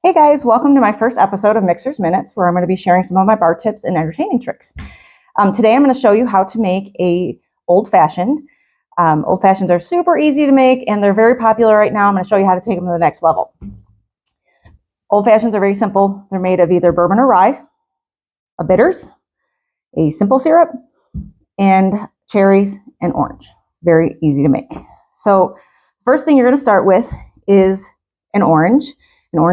Hey guys, welcome to my first episode of Mixer's Minutes, where I'm going to be sharing some of my bar tips and entertaining tricks. Today I'm going to show you how to make a old fashioned. Old fashions are super easy to make and they're very popular right now. I'm going to show you how to take them to the next level. Old fashions are very simple. They're made of either bourbon or rye, a bitters, a simple syrup, and cherries and orange. Very easy to make. So first thing you're going to start with is an orange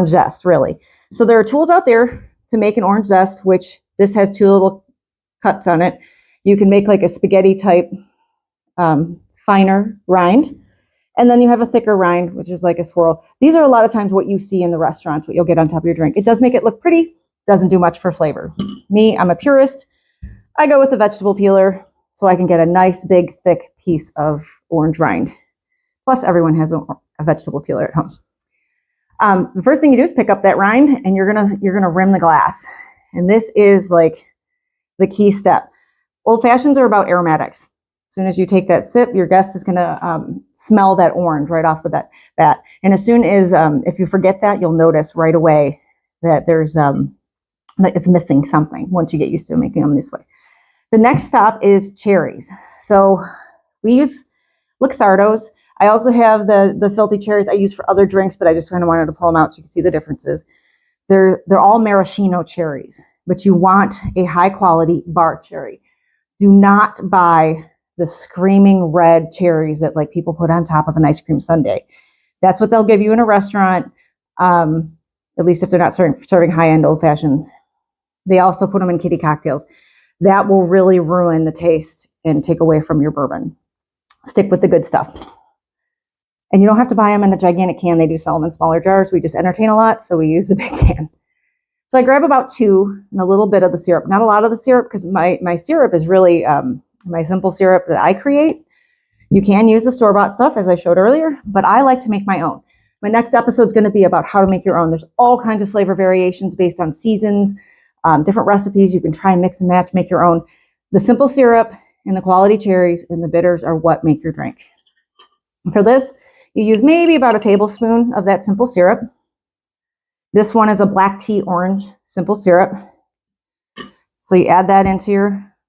zest, really. So there are tools out there to make an orange zest, which this has two little cuts on it. You can make like a spaghetti type finer rind, and then you have a thicker rind, which is like a swirl. These are a lot of times what you see in the restaurants, what you'll get on top of your drink. It does make it look pretty, doesn't do much for flavor. Me, I'm a purist. I go with the vegetable peeler so I can get a nice big thick piece of orange rind. Plus everyone has a vegetable peeler at home. The first thing you do is pick up that rind and you're gonna rim the glass. And this is like the key step. Old fashions are about aromatics. As soon as you take that sip, your guest is gonna smell that orange right off the bat. And as soon as, if you forget that, you'll notice right away that there's, it's missing something once you get used to making them this way. The next stop is cherries. So we use Luxardos. I also have the filthy cherries I use for other drinks, but I just kind of wanted to pull them out so you can see the differences. They're all maraschino cherries, but you want a high quality bar cherry. Do not buy the screaming red cherries that like people put on top of an ice cream sundae. That's what they'll give you in a restaurant, at least if they're not serving high-end old fashions. They also put them in kiddie cocktails. That will really ruin the taste and take away from your bourbon. Stick with the good stuff. And you don't have to buy them in a gigantic can. They do sell them in smaller jars. We just entertain a lot, so we use the big can. So I grab about 2 and a little bit of the syrup. Not a lot of the syrup, because my syrup is really my simple syrup that I create. You can use the store-bought stuff, as I showed earlier, but I like to make my own. My next episode is going to be about how to make your own. There's all kinds of flavor variations based on seasons, different recipes. You can try and mix and match, make your own. The simple syrup and the quality cherries and the bitters are what make your drink. And for this, you use maybe about a tablespoon of that simple syrup. This one is a black tea orange simple syrup. So you add that into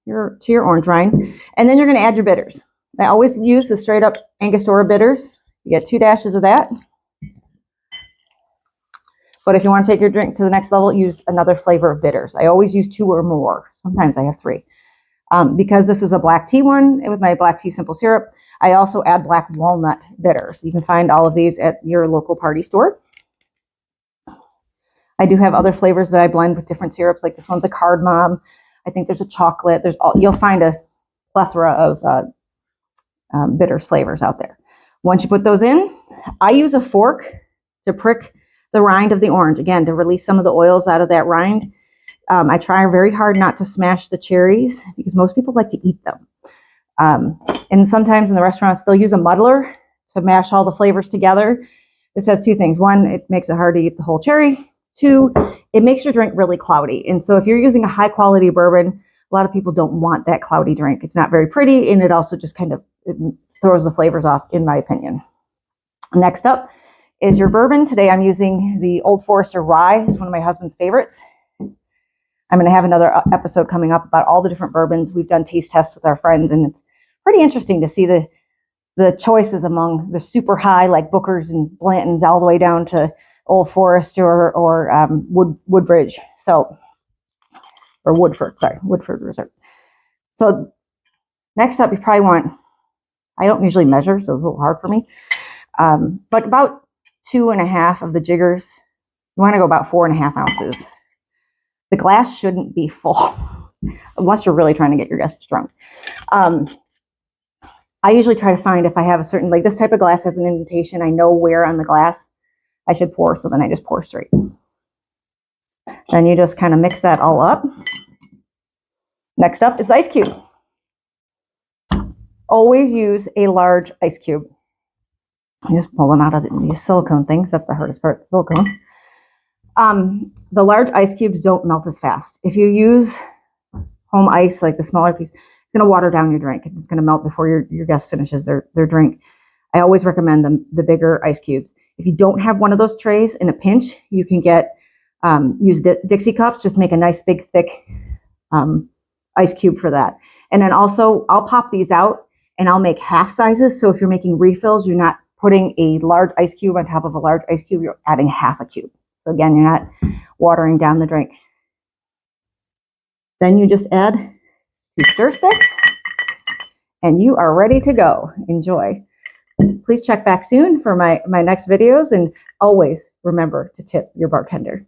your orange rind, and then you're going to add your bitters. I always use the straight up Angostura bitters. You get 2 dashes of that. But if you want to take your drink to the next level, use another flavor of bitters. I always use 2 or more. Sometimes I have 3. Because this is a black tea one with my black tea simple syrup, I also add black walnut bitters. You can find all of these at your local party store. I do have other flavors that I blend with different syrups, like this one's a cardamom. I think there's a chocolate. You'll find a plethora of bitters flavors out there. Once you put those in, I use a fork to prick the rind of the orange, again, to release some of the oils out of that rind. I try very hard not to smash the cherries because most people like to eat them. And sometimes in the restaurants, they'll use a muddler to mash all the flavors together. This has 2 things. 1, it makes it hard to eat the whole cherry. 2, it makes your drink really cloudy. And so if you're using a high quality bourbon, a lot of people don't want that cloudy drink. It's not very pretty, and it also just kind of throws the flavors off, in my opinion. Next up is your bourbon. Today I'm using the Old Forester Rye. It's one of my husband's favorites. I'm going to have another episode coming up about all the different bourbons. We've done taste tests with our friends, and it's pretty interesting to see the choices among the super high, like Booker's and Blanton's, all the way down to Old Forester or Woodbridge. Or Woodford Reserve. So next up, you probably want, I don't usually measure, so it's a little hard for me, but about 2.5 of the jiggers. You want to go about 4.5 ounces. The glass shouldn't be full unless you're really trying to get your guests drunk. I usually try to find if I have a certain, like this type of glass has an indentation, I know where on the glass I should pour, so then I just pour straight. Then you just kind of mix that all up. Next up is ice cube. Always use a large ice cube. You just pull them out of these silicone things. That's the hardest part, silicone. The large ice cubes don't melt as fast. If you use home ice, like the smaller piece, it's going to water down your drink. It's going to melt before your guest finishes their drink. I always recommend the bigger ice cubes. If you don't have one of those trays, in a pinch, you can use Dixie cups. Just make a nice big thick ice cube for that. And then also, I'll pop these out and I'll make half sizes. So if you're making refills, you're not putting a large ice cube on top of a large ice cube, you're adding half a cube. So again, you're not watering down the drink. Then you just add 2 stir sticks and you are ready to go. Enjoy. Please check back soon for my next videos, and always remember to tip your bartender.